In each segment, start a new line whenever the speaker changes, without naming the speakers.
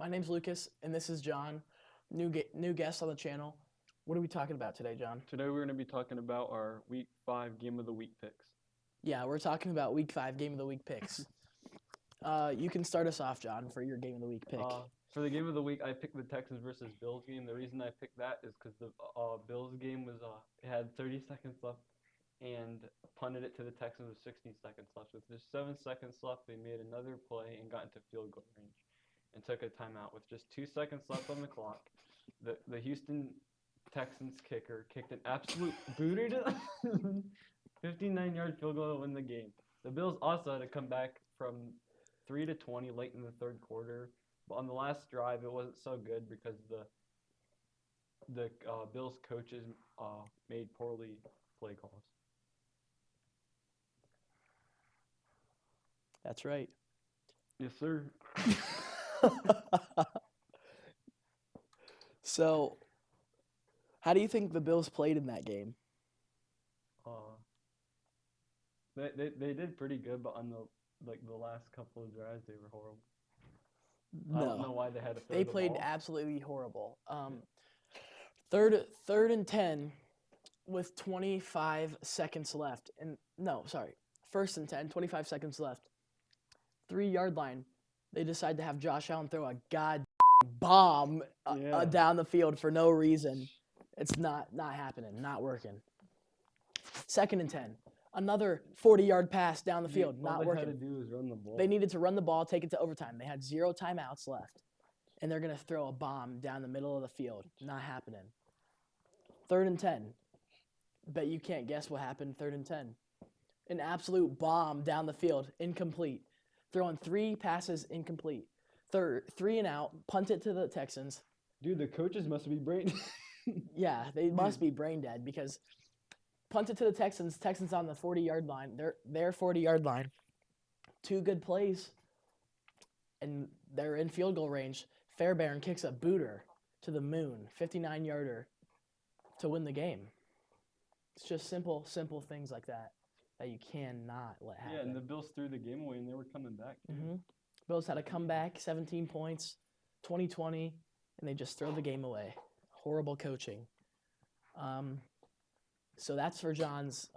My name's Lucas, and this is John, new guest on the channel. What are we talking about today, John?
Today we're going to be talking about our Week 5 Game of the Week picks.
Yeah, we're talking about Week 5 Game of the Week picks. You can start us off, John, for your Game of the Week pick.
For the Game of the Week, I picked the Texans versus Bills game. The reason I picked that is because the Bills game was it had 30 seconds left and punted it to the Texans with 16 seconds left. With just 7 seconds left, they made another play and got into field goal range and took a timeout. With just 2 seconds left on the clock, the Houston Texans kicker kicked an absolute booter to 59-yard field goal to win the game. The Bills also had to come back from 3-20 late in the third quarter. But on the last drive, it wasn't so good because the Bills coaches made poorly play calls.
That's right.
Yes, sir.
So, how do you think the Bills played in that game?
They did pretty good, but on the last couple of drives, they were horrible.
No.
I don't know why they had to throw
They
the
played
ball.
absolutely horrible. Third and 10 with 25 seconds left. First and 10, 25 seconds left. 3-yard line. They decide to have Josh Allen throw a bomb down the field for no reason. It's not happening, not working. 2nd and 10. Another 40-yard pass down the field, not working.
All they had to do was run the ball.
They needed to run the ball, take it to overtime. They had 0 timeouts left, and they're going to throw a bomb down the middle of the field. Not happening. 3rd and 10. Bet you can't guess what happened 3rd and 10. An absolute bomb down the field, incomplete. Throwing 3 passes, incomplete. 3 and out, punt it to the Texans.
Dude, the coaches must be brain.
Yeah, they must be brain dead because punt it to the Texans. Texans on the 40-yard line. Their 40-yard line. 2 good plays, and they're in field goal range. Fairbairn kicks a booter to the moon, 59-yarder, to win the game. It's just simple things like that you cannot let happen.
Yeah, and the Bills threw the game away, and they were coming back.
Mm-hmm. Bills had a comeback, 17 points, 20-20, and they just throw the game away. Horrible coaching. So that's for John's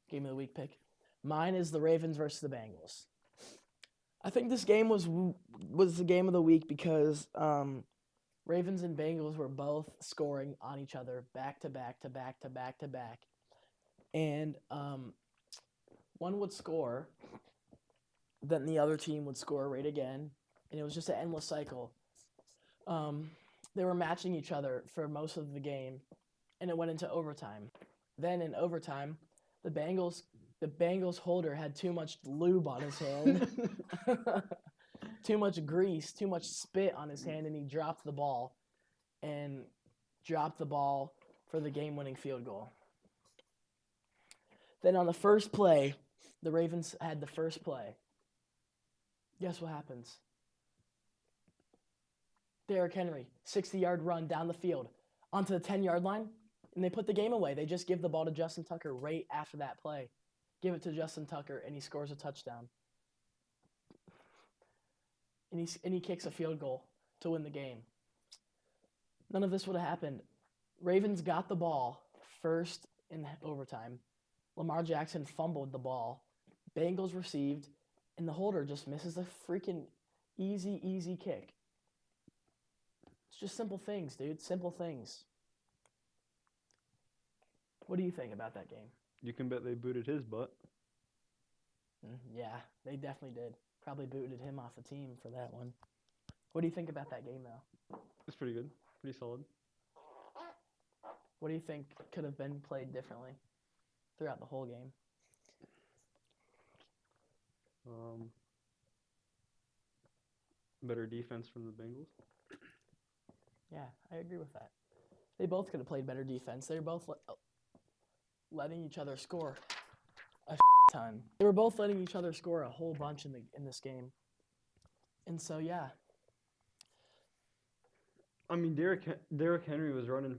Game of the Week pick. Mine is the Ravens versus the Bengals. I think this game was the Game of the Week because Ravens and Bengals were both scoring on each other back to back to back to back to back. And one would score, then the other team would score right again, and it was just an endless cycle. They were matching each other for most of the game, and it went into overtime. Then in overtime, the Bengals holder had too much lube on his hand, too much grease, too much spit on his hand, and he dropped the ball for the game-winning field goal. Then on the first play, the Ravens had the first play. Guess what happens? Derrick Henry, 60-yard run down the field onto the 10-yard line, and they put the game away. They just give the ball to Justin Tucker right after that play. Give it to Justin Tucker, and he scores a touchdown. And he kicks a field goal to win the game. None of this would have happened. Ravens got the ball first in overtime. Lamar Jackson fumbled the ball. Bengals received, and the holder just misses a freaking easy kick. It's just simple things, dude. Simple things. What do you think about that game?
You can bet they booted his butt.
Yeah, they definitely did. Probably booted him off the team for that one. What do you think about that game, though?
It's pretty good. Pretty solid.
What do you think could have been played differently throughout the whole game?
Better defense from the Bengals.
Yeah, I agree with that. They both could have played better defense. They were both letting each other score a ton. They were both letting each other score a whole bunch in this game. And so, yeah.
I mean, Derrick Henry was running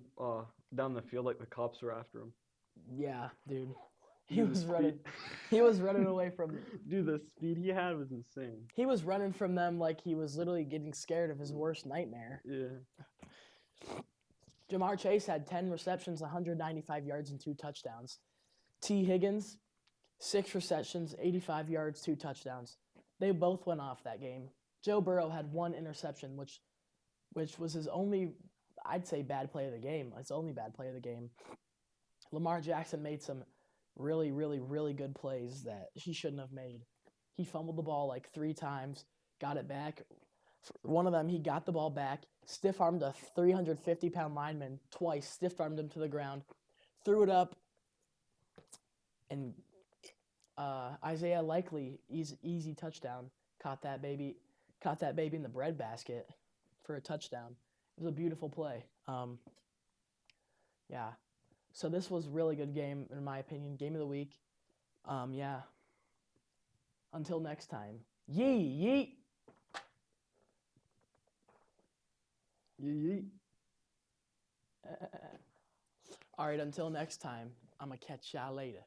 down the field like the cops were after him.
Yeah, dude. He
Dude, the
was
speed-
running. He was running away from.
Dude, the speed he had was insane.
He was running from them like he was literally getting scared of his worst nightmare.
Yeah.
Jamar Chase had 10 receptions, 195 yards, and 2 touchdowns. T. Higgins, 6 receptions, 85 yards, 2 touchdowns. They both went off that game. Joe Burrow had 1 interception, which was his only, I'd say, bad play of the game. His only bad play of the game. Lamar Jackson made some really, really, really good plays that he shouldn't have made. He fumbled the ball like 3 times, got it back. One of them, he got the ball back, stiff-armed a 350-pound lineman twice, stiff-armed him to the ground, threw it up, and Isaiah Likely, easy touchdown, caught that baby in the breadbasket for a touchdown. It was a beautiful play. Yeah. So this was a really good game, in my opinion. Game of the week. Yeah. Until next time. Yeet.
Yeet.
All right, until next time, I'm going to catch y'all later.